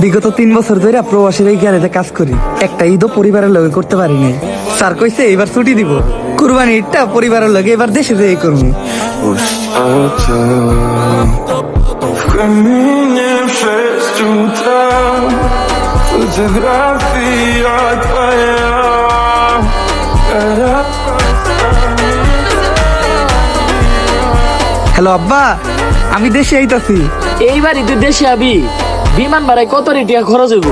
বিগত 3 বছর ধরে প্রবাসীর এই গ্যারেজে কাজ করি, একটা ঈদও পরিবারের লগে করতে পারি নাই। স্যার কইছে এবার ছুটি দিব, কুরবানি ঈদটা পরিবারের লগে এবার দেশে যেয়ে করবো। В камине в 6 утра фотография твоя. হ্যালো আব্বা, আমি দেশে আইতাছি। এইবারই তুই দেশে আবি, বিমান ভাড়ায় কত টিয়া খরচ হইব?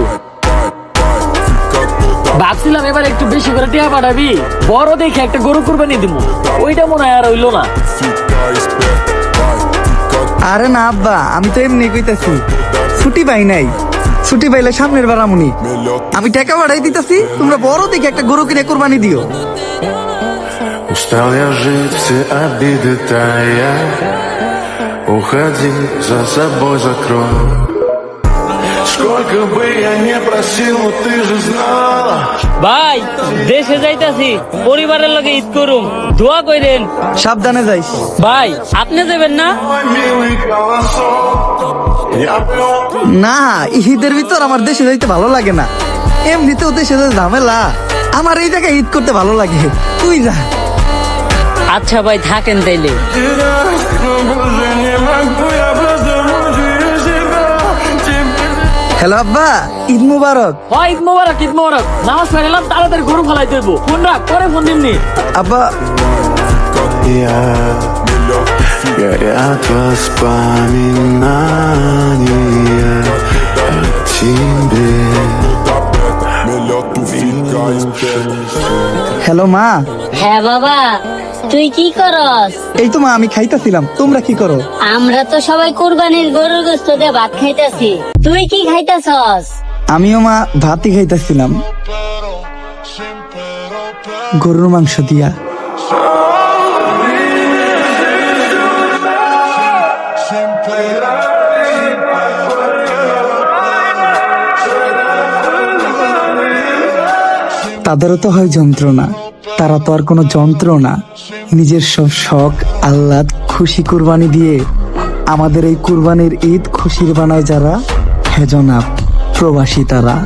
ভাবছিলাম এবার একটু বেশি করে টিয়া পাঠাবি, বড় দেখে একটা গরু কুরবানি দিব। ওইটা মনে হয় আর হইলো না। আরে না আব্বা, আমি তো এমনি কইতাছি, ছুটি পাই নাই। ছুটি পাইলে সামনের বার আমুনি। আমি টাকা বাড়াই দিতেছি, তোমরা বড় দেখে একটা গরু কিনে কুরবানি দিও। Устал я жить, все обиды тая. Уходи, за собой закрой. Сколько бы я не просил, но ты же знала. ভাই দেশে যাইতাছি, পরিবারের লগে ঈদ করুম, দোয়া কইরেন। সাবধানে যাইস। ভাই আপনি যাবেন না? Мой милый колосок. Я пёр. না, ঈদের ভিতর আমার দেশে যাইতে ভালো লাগে না। এমনিতেও দেশে যে ঝামেলা, আমার এই জায়গায় ঈদ করতে ভালো লাগে। তুই যা। আচ্ছা ভাই থাকেন তাইলে। Но больше не могу, я просто мучаю себя. হ্যালো আব্বা, ঈদ মুবারক। হয় ঈদ মোবারক, ঈদ মোবারক। নামাজ পড়লাম, তাড়াতাড়ি গরু ফলাই দেব। ফোন রাখ, পরে ফোন দিমনি। আব্বা Горят воспоминания о тебе. হ্যালো মা। হ্যাঁ বাবা, তুই কি করস? এই তো মা, আমি খাইতাছিলাম। তোমরা কি করো? আমরা তো সবাই কুরবানির গরুর গোশত দিয়ে ভাত খাইতাছি। তুই কি খাইতাছস? আমিও মা ভাতই খাইতাছিলাম, গরুর মাংস দিয়া। তাদেরও তো হয় যন্ত্রণা, তারা তো আর কোনো যন্ত্র না। নিজের সব শখ আহ্লাদ খুশি কুরবানি দিয়ে আমাদের এই কুরবানির ঈদ খুশির বানায় যারা, হেজনাব প্রবাসী তারা।